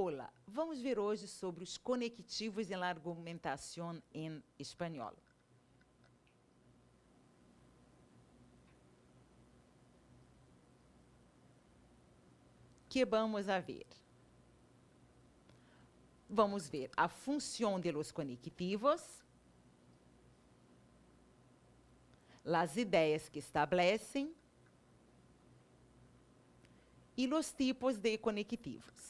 Olá, vamos ver hoje sobre os conectivos em la argumentación em espanhol. Que vamos a ver? Vamos ver a função de los conectivos, as ideias que estabelecem e os tipos de conectivos.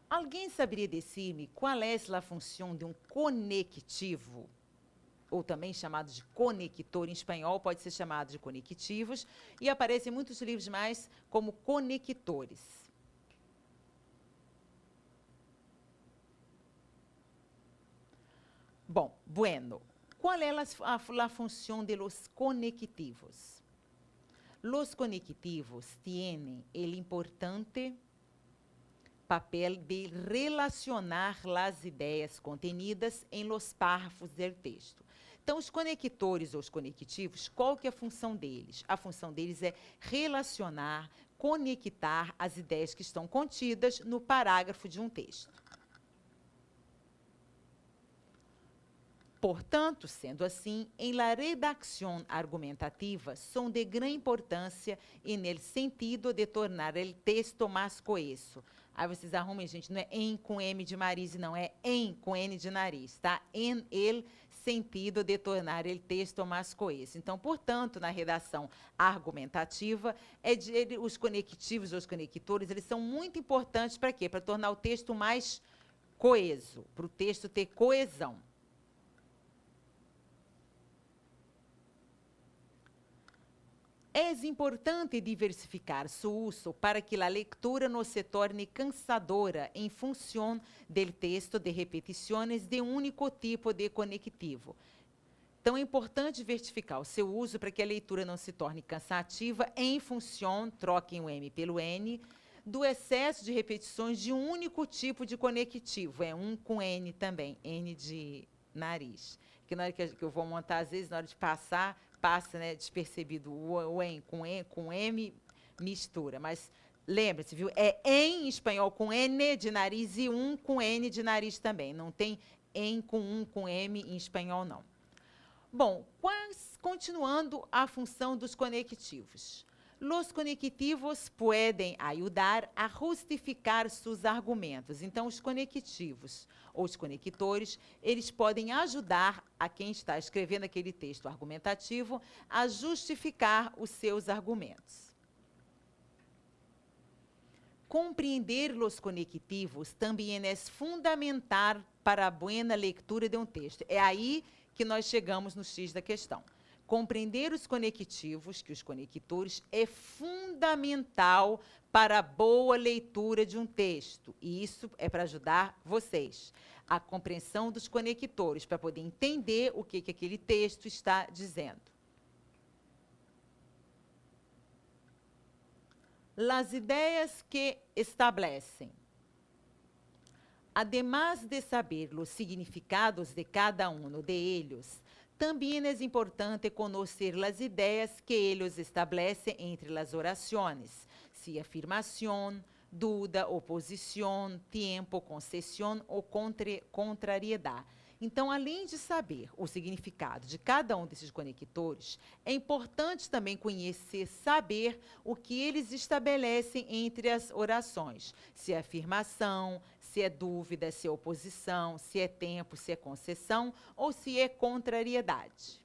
Alguém saberia dizer-me qual é a função de um conectivo? Ou também chamado de conector, em espanhol pode ser chamado de conectivos, e aparece em muitos livros mais como conectores. Bom, bueno, qual é a função de los conectivos? Los conectivos tienen el importante papel de relacionar as ideias contenidas em los párrafos del texto. Então, os conectores ou os conectivos, qual que é a função deles? A função deles é relacionar, conectar as ideias que estão contidas no parágrafo de um texto. Portanto, sendo assim, em la redacción argumentativa são de gran importância en el sentido de tornar el texto mais coeso. Aí vocês arrumem, gente, não é em com M de Marise, não, é em com N de nariz, tá? En el sentido de tornar el texto mais coeso. Então, portanto, na redação argumentativa, os conectivos, os conectores, eles são muito importantes para quê? Para tornar o texto mais coeso, para o texto ter coesão. É importante diversificar seu uso para que a leitura não se torne cansadora em função do texto de repetições de um único tipo de conectivo. Então, é importante diversificar o seu uso para que a leitura não se torne cansativa em função, troquem o M pelo N, do excesso de repetições de um único tipo de conectivo. É um com N também, N de nariz. Que na hora que eu vou montar, às vezes, na hora de passar, passa, né, despercebido o em com M, mistura. Mas lembre-se, viu? É em espanhol com N de nariz e um com N de nariz também. Não tem em com um com M em espanhol, não. Bom, continuando a função dos conectivos. Los conectivos podem ajudar a justificar seus argumentos. Então, os conectivos ou os conectores, eles podem ajudar a quem está escrevendo aquele texto argumentativo a justificar os seus argumentos. Compreender os conectivos também é fundamental para a boa leitura de um texto. É aí que nós chegamos no X da questão. Compreender os conectivos, que os conectores, é fundamental para a boa leitura de um texto. E isso é para ajudar vocês. A compreensão dos conectores, para poder entender o que aquele texto está dizendo. As ideias que estabelecem. Además de saber os significados de cada um de eles, também é importante conhecer as ideias que eles estabelecem entre as orações, se afirmação, dúvida, oposição, tempo, concessão ou contrariedade. Então, além de saber o significado de cada um desses conectores, é importante também conhecer, saber o que eles estabelecem entre as orações, se é afirmação, se é dúvida, se é oposição, se é tempo, se é concessão ou se é contrariedade.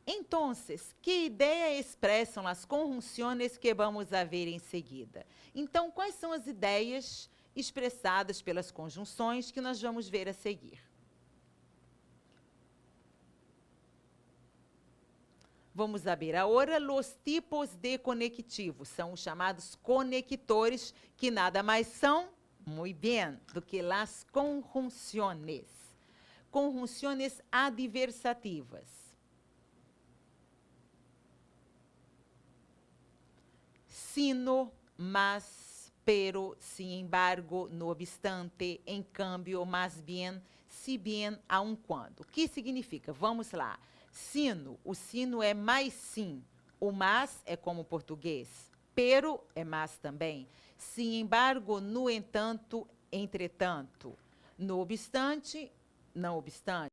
Então, que ideia expressam as conjunções que vamos a ver em seguida? Então, quais são as ideias expressadas pelas conjunções que nós vamos ver a seguir? Vamos a ver agora os tipos de conectivos. São os chamados conectores, que nada mais são, muito bem, do que as conjunções. Conjunções adversativas. Sino, mas, pero, sin embargo, no obstante, em cambio, más bien, si bien, aun quando. O que significa? Vamos lá. Sino, o sino é mais sim. O mas é como português. Pero é mas também. Sin embargo, no entanto, entretanto. No obstante, não obstante.